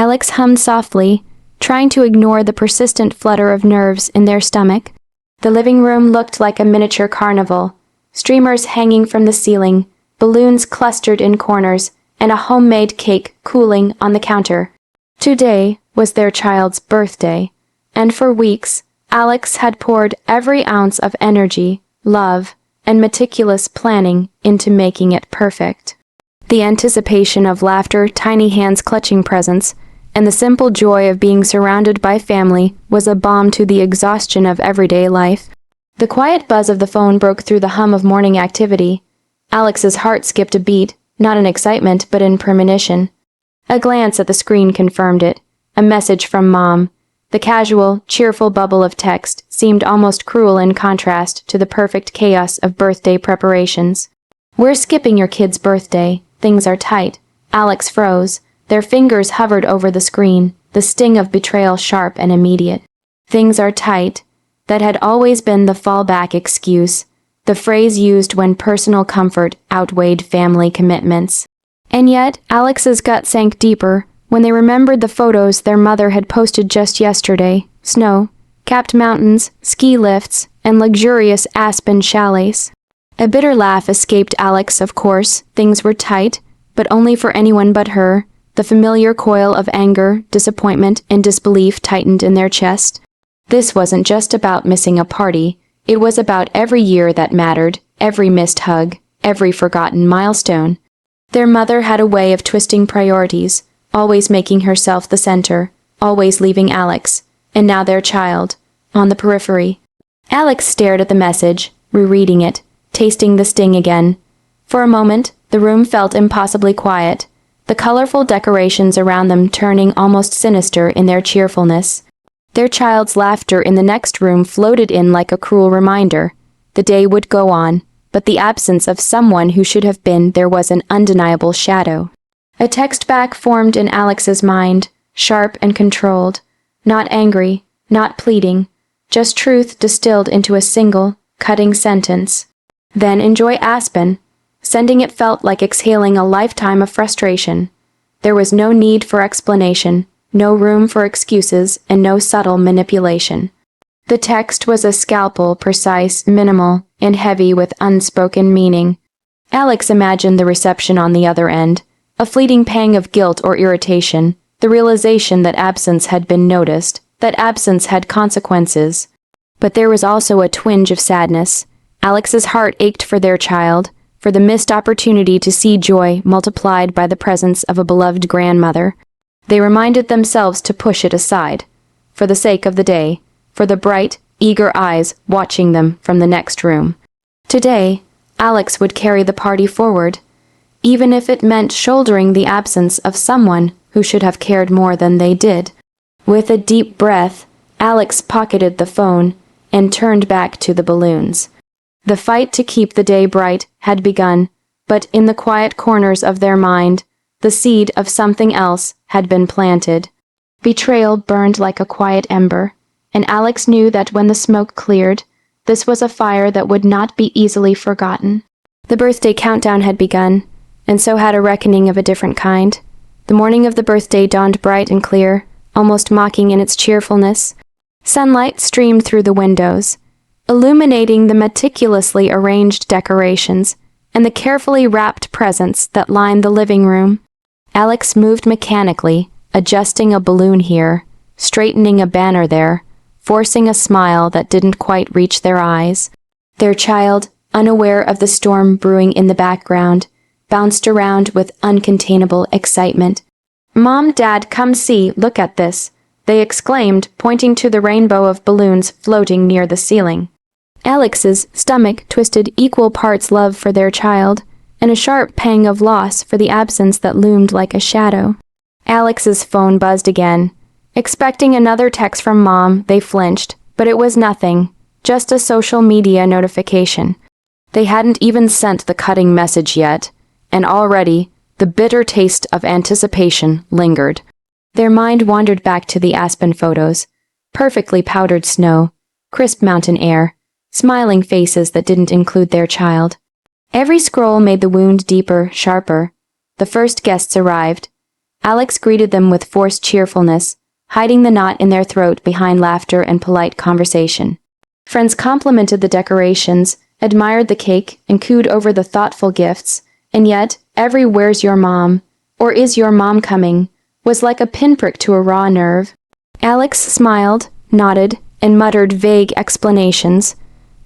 Alex hummed softly, trying to ignore the persistent flutter of nerves in their stomach. The living room looked like a miniature carnival, streamers hanging from the ceiling, balloons clustered in corners, and a homemade cake cooling on the counter. Today was their child's birthday, and for weeks, Alex had poured every ounce of energy, love, and meticulous planning into making it perfect. The anticipation of laughter, tiny hands clutching presents, and the simple joy of being surrounded by family was a balm to the exhaustion of everyday life. The quiet buzz of the phone broke through the hum of morning activity. Alex's heart skipped a beat, not in excitement but in premonition. A glance at the screen confirmed it. A message from Mom. The casual, cheerful bubble of text seemed almost cruel in contrast to the perfect chaos of birthday preparations. "We're skipping your kid's birthday. Things are tight." Alex froze. Their fingers hovered over the screen, the sting of betrayal sharp and immediate. "Things are tight." That had always been the fallback excuse, the phrase used when personal comfort outweighed family commitments. And yet, Alex's gut sank deeper when they remembered the photos their mother had posted just yesterday: snow, capped mountains, ski lifts, and luxurious Aspen chalets. A bitter laugh escaped Alex, of course. Things were tight, but only for anyone but her. The familiar coil of anger, disappointment, and disbelief tightened in their chest. This wasn't just about missing a party. It was about every year that mattered, every missed hug, every forgotten milestone. Their mother had a way of twisting priorities, always making herself the center, always leaving Alex, and now their child, on the periphery. Alex stared at the message, rereading it, tasting the sting again. For a moment, the room felt impossibly quiet, the colorful decorations around them turning almost sinister in their cheerfulness. Their child's laughter in the next room floated in like a cruel reminder. The day would go on, but the absence of someone who should have been there was an undeniable shadow. A text back formed in Alex's mind, sharp and controlled, not angry, not pleading, just truth distilled into a single, cutting sentence. "Then enjoy Aspen." Sending it felt like exhaling a lifetime of frustration. There was no need for explanation, no room for excuses, and no subtle manipulation. The text was a scalpel, precise, minimal, and heavy with unspoken meaning. Alex imagined the reception on the other end, a fleeting pang of guilt or irritation, the realization that absence had been noticed, that absence had consequences. But there was also a twinge of sadness. Alex's heart ached for their child, for the missed opportunity to see joy multiplied by the presence of a beloved grandmother. They reminded themselves to push it aside, for the sake of the day, for the bright, eager eyes watching them from the next room. Today, Alex would carry the party forward, even if it meant shouldering the absence of someone who should have cared more than they did. With a deep breath, Alex pocketed the phone and turned back to the balloons. The fight to keep the day bright had begun, but in the quiet corners of their mind, the seed of something else had been planted. Betrayal burned like a quiet ember, and Alex knew that when the smoke cleared, this was a fire that would not be easily forgotten. The birthday countdown had begun, and so had a reckoning of a different kind. The morning of the birthday dawned bright and clear, almost mocking in its cheerfulness. Sunlight streamed through the windows, illuminating the meticulously arranged decorations and the carefully wrapped presents that lined the living room. Alex moved mechanically, adjusting a balloon here, straightening a banner there, forcing a smile that didn't quite reach their eyes. Their child, unaware of the storm brewing in the background, bounced around with uncontainable excitement. "Mom, Dad, come see, look at this," they exclaimed, pointing to the rainbow of balloons floating near the ceiling. Alex's stomach twisted equal parts love for their child, and a sharp pang of loss for the absence that loomed like a shadow. Alex's phone buzzed again. Expecting another text from Mom, they flinched, but it was nothing, just a social media notification. They hadn't even sent the cutting message yet, and already the bitter taste of anticipation lingered. Their mind wandered back to the Aspen photos: perfectly powdered snow, crisp mountain air, smiling faces that didn't include their child. Every scroll made the wound deeper, sharper. The first guests arrived. Alex greeted them with forced cheerfulness, hiding the knot in their throat behind laughter and polite conversation. Friends complimented the decorations, admired the cake, and cooed over the thoughtful gifts, and yet every "where's your mom?" or "is your mom coming?" was like a pinprick to a raw nerve. Alex smiled, nodded, and muttered vague explanations,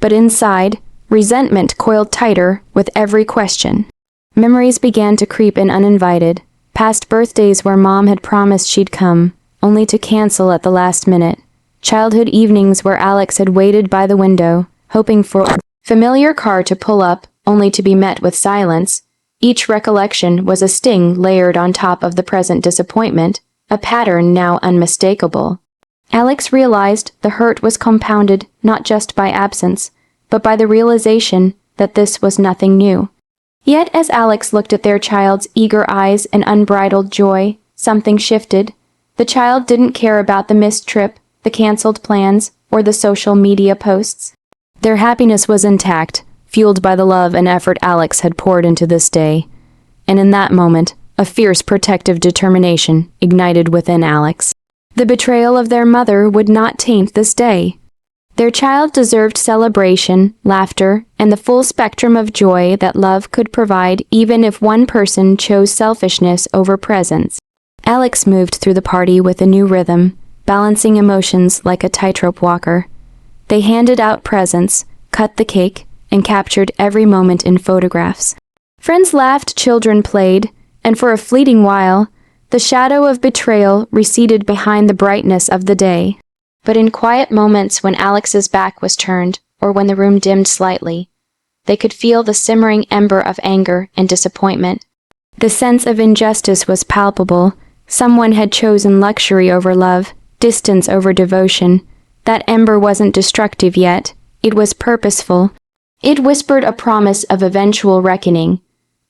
but inside, resentment coiled tighter with every question. Memories began to creep in uninvited, past birthdays where Mom had promised she'd come, only to cancel at the last minute. Childhood evenings where Alex had waited by the window, hoping for a familiar car to pull up, only to be met with silence. Each recollection was a sting layered on top of the present disappointment, a pattern now unmistakable. Alex realized the hurt was compounded not just by absence, but by the realization that this was nothing new. Yet as Alex looked at their child's eager eyes and unbridled joy, something shifted. The child didn't care about the missed trip, the canceled plans, or the social media posts. Their happiness was intact, fueled by the love and effort Alex had poured into this day. And in that moment, a fierce protective determination ignited within Alex. The betrayal of their mother would not taint this day. Their child deserved celebration, laughter, and the full spectrum of joy that love could provide, even if one person chose selfishness over presence. Alex moved through the party with a new rhythm, balancing emotions like a tightrope walker. They handed out presents, cut the cake, and captured every moment in photographs. Friends laughed, children played, and for a fleeting while, the shadow of betrayal receded behind the brightness of the day. But in quiet moments when Alex's back was turned, or when the room dimmed slightly, they could feel the simmering ember of anger and disappointment. The sense of injustice was palpable. Someone had chosen luxury over love, distance over devotion. That ember wasn't destructive yet. It was purposeful. It whispered a promise of eventual reckoning,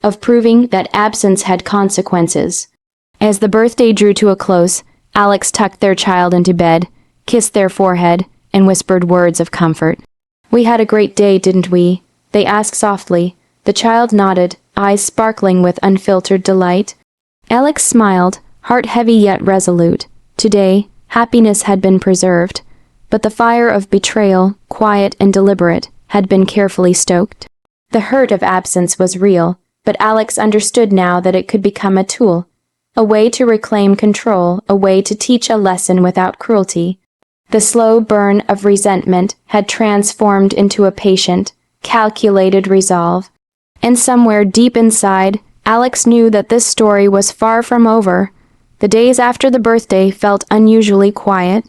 of proving that absence had consequences. As the birthday drew to a close, Alex tucked their child into bed, kissed their forehead, and whispered words of comfort. "We had a great day, didn't we?" they asked softly. The child nodded, eyes sparkling with unfiltered delight. Alex smiled, heart heavy yet resolute. Today, happiness had been preserved, but the fire of betrayal, quiet and deliberate, had been carefully stoked. The hurt of absence was real, but Alex understood now that it could become a tool, a way to reclaim control, a way to teach a lesson without cruelty. The slow burn of resentment had transformed into a patient, calculated resolve. And somewhere deep inside, Alex knew that this story was far from over. The days after the birthday felt unusually quiet.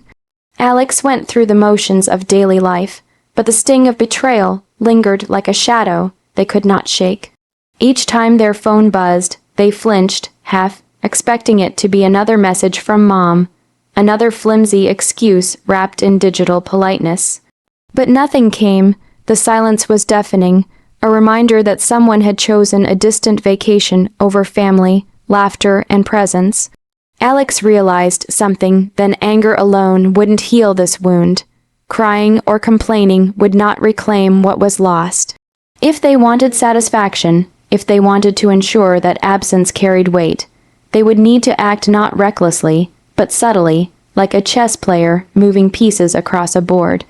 Alex went through the motions of daily life, but the sting of betrayal lingered like a shadow they could not shake. Each time their phone buzzed, they flinched, half expecting it to be another message from Mom, another flimsy excuse wrapped in digital politeness. But nothing came. The silence was deafening, a reminder that someone had chosen a distant vacation over family, laughter, and presence. Alex realized something, then anger alone wouldn't heal this wound. Crying or complaining would not reclaim what was lost. If they wanted satisfaction, if they wanted to ensure that absence carried weight, they would need to act not recklessly, but subtly, like a chess player moving pieces across a board.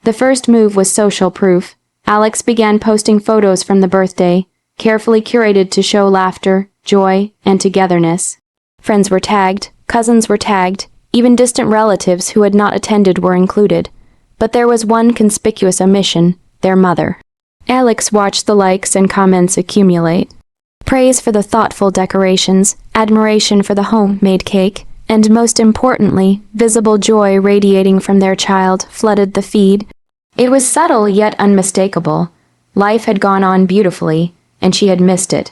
The first move was social proof. Alex began posting photos from the birthday, carefully curated to show laughter, joy, and togetherness. Friends were tagged, cousins were tagged, even distant relatives who had not attended were included. But there was one conspicuous omission, their mother. Alex watched the likes and comments accumulate. Praise for the thoughtful decorations, admiration for the homemade cake, and most importantly, visible joy radiating from their child flooded the feed. It was subtle yet unmistakable. Life had gone on beautifully, and she had missed it.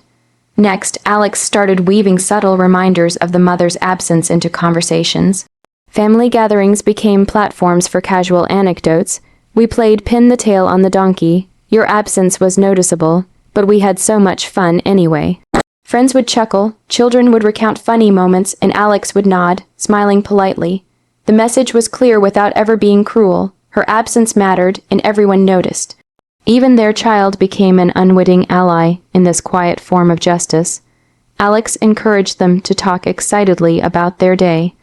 Next, Alex started weaving subtle reminders of the mother's absence into conversations. Family gatherings became platforms for casual anecdotes. We played pin the tail on the donkey. Your absence was noticeable, but we had so much fun anyway. Friends would chuckle, children would recount funny moments, and Alex would nod, smiling politely. The message was clear without ever being cruel. Her absence mattered, and everyone noticed. Even their child became an unwitting ally in this quiet form of justice. Alex encouraged them to talk excitedly about their day.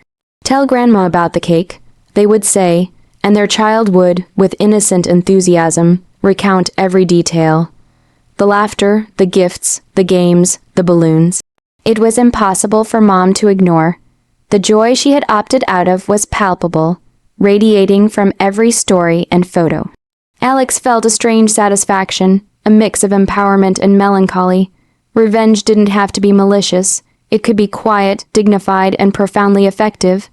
"Tell Grandma about the cake," they would say, and their child would, with innocent enthusiasm, recount every detail. The laughter, the gifts, the games, the balloons. It was impossible for Mom to ignore. The joy she had opted out of was palpable, radiating from every story and photo. Alex felt a strange satisfaction, a mix of empowerment and melancholy. Revenge didn't have to be malicious. It could be quiet, dignified, and profoundly effective.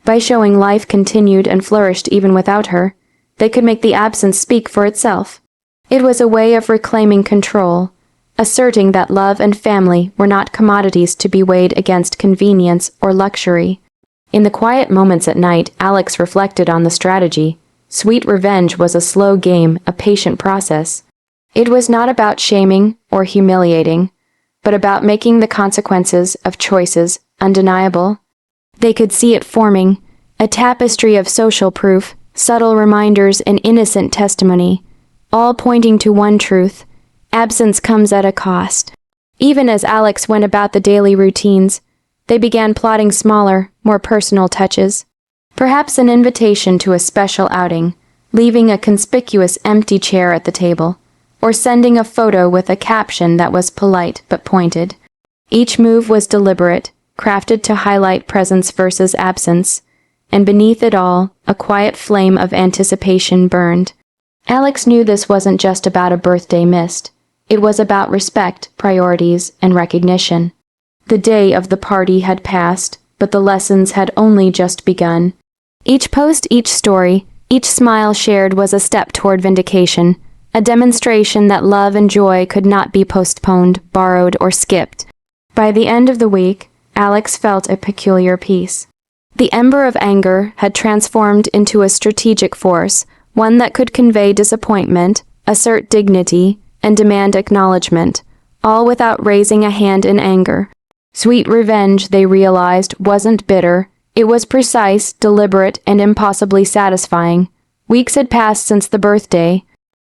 By showing life continued and flourished even without her, they could make the absence speak for itself. It was a way of reclaiming control, asserting that love and family were not commodities to be weighed against convenience or luxury. In the quiet moments at night, Alex reflected on the strategy. Sweet revenge was a slow game, a patient process. It was not about shaming or humiliating, but about making the consequences of choices undeniable. They could see it forming, a tapestry of social proof, subtle reminders, and innocent testimony, all pointing to one truth: absence comes at a cost. Even as Alex went about the daily routines, they began plotting smaller, more personal touches. Perhaps an invitation to a special outing, leaving a conspicuous empty chair at the table, or sending a photo with a caption that was polite but pointed. Each move was deliberate, crafted to highlight presence versus absence, and beneath it all, a quiet flame of anticipation burned. Alex knew this wasn't just about a birthday missed. It was about respect, priorities, and recognition. The day of the party had passed, but the lessons had only just begun. Each post, each story, each smile shared was a step toward vindication, a demonstration that love and joy could not be postponed, borrowed, or skipped. By the end of the week, Alex felt a peculiar peace. The ember of anger had transformed into a strategic force, one that could convey disappointment, assert dignity, and demand acknowledgement, all without raising a hand in anger. Sweet revenge, they realized, wasn't bitter. It was precise, deliberate, and impossibly satisfying. Weeks had passed since the birthday.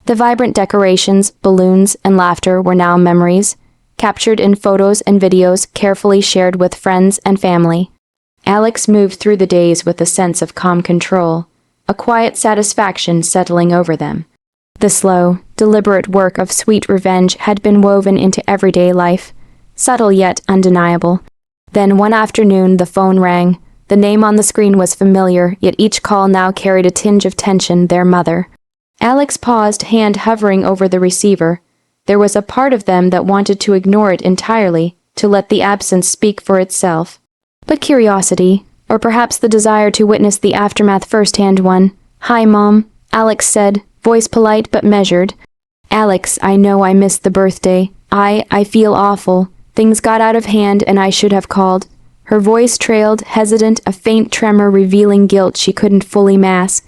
The vibrant decorations, balloons, and laughter were now memories, captured in photos and videos carefully shared with friends and family. Alex moved through the days with a sense of calm control, a quiet satisfaction settling over them. The slow, deliberate work of sweet revenge had been woven into everyday life, subtle yet undeniable. Then one afternoon the phone rang. The name on the screen was familiar, yet each call now carried a tinge of tension: their mother. Alex paused, hand hovering over the receiver. There was a part of them that wanted to ignore it entirely, to let the absence speak for itself. But curiosity, or perhaps the desire to witness the aftermath firsthand, won. "Hi, Mom," Alex said, voice polite but measured. "Alex, I know I missed the birthday. I feel awful. Things got out of hand and I should have called." Her voice trailed, hesitant, a faint tremor revealing guilt she couldn't fully mask.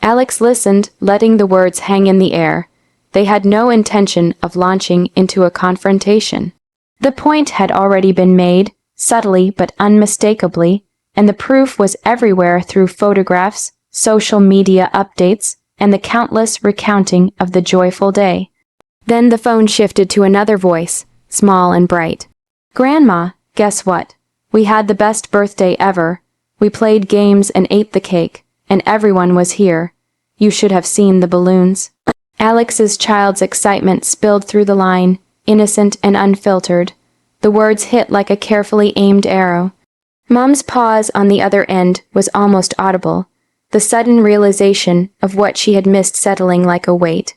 Alex listened, letting the words hang in the air. They had no intention of launching into a confrontation. The point had already been made, subtly but unmistakably, and the proof was everywhere through photographs, social media updates, and the countless recounting of the joyful day. Then the phone shifted to another voice, small and bright. "Grandma, guess what? We had the best birthday ever. We played games and ate the cake, and everyone was here. You should have seen the balloons." Alex's child's excitement spilled through the line, innocent and unfiltered. The words hit like a carefully aimed arrow. Mom's pause on the other end was almost audible, the sudden realization of what she had missed settling like a weight.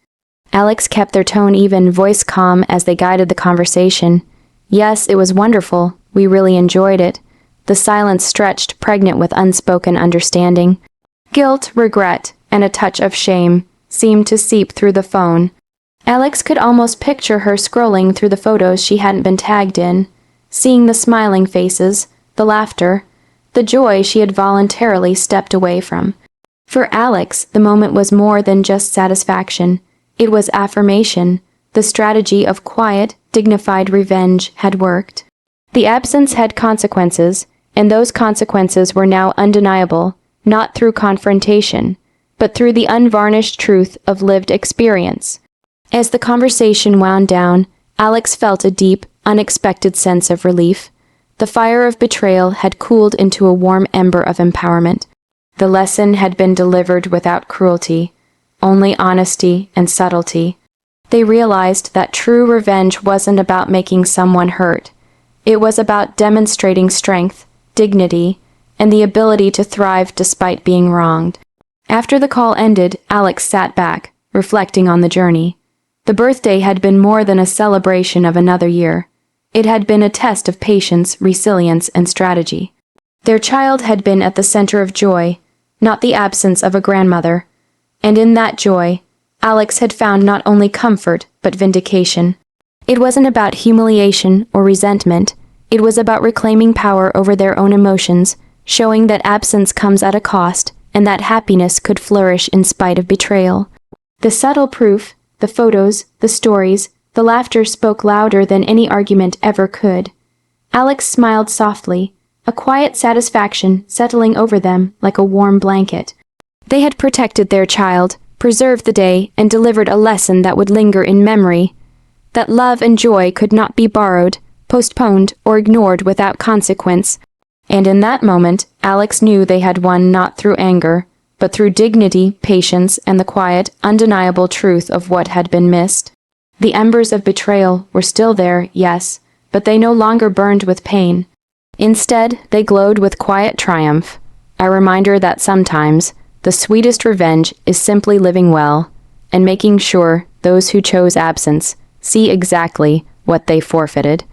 Alex kept their tone even, voice calm as they guided the conversation. "Yes, it was wonderful. We really enjoyed it." The silence stretched, pregnant with unspoken understanding. Guilt, regret, and a touch of shame seemed to seep through the phone. Alex could almost picture her scrolling through the photos she hadn't been tagged in, seeing the smiling faces, the laughter, the joy she had voluntarily stepped away from. For Alex, the moment was more than just satisfaction. It was affirmation. The strategy of quiet, dignified revenge had worked. The absence had consequences, and those consequences were now undeniable, not through confrontation, but through the unvarnished truth of lived experience. As the conversation wound down, Alex felt a deep, unexpected sense of relief. The fire of betrayal had cooled into a warm ember of empowerment. The lesson had been delivered without cruelty, only honesty and subtlety. They realized that true revenge wasn't about making someone hurt. It was about demonstrating strength, dignity, and the ability to thrive despite being wronged. After the call ended, Alex sat back, reflecting on the journey. The birthday had been more than a celebration of another year. It had been a test of patience, resilience, and strategy. Their child had been at the center of joy, not the absence of a grandmother. And in that joy, Alex had found not only comfort, but vindication. It wasn't about humiliation or resentment. It was about reclaiming power over their own emotions, showing that absence comes at a cost, and that happiness could flourish in spite of betrayal. The subtle proof, the photos, the stories, the laughter spoke louder than any argument ever could. Alex smiled softly, a quiet satisfaction settling over them like a warm blanket. They had protected their child, preserved the day, and delivered a lesson that would linger in memory. That love and joy could not be borrowed, postponed, or ignored without consequence. And in that moment, Alex knew they had won not through anger, but through dignity, patience, and the quiet, undeniable truth of what had been missed. The embers of betrayal were still there, yes, but they no longer burned with pain. Instead, they glowed with quiet triumph, a reminder that sometimes the sweetest revenge is simply living well and making sure those who chose absence see exactly what they forfeited.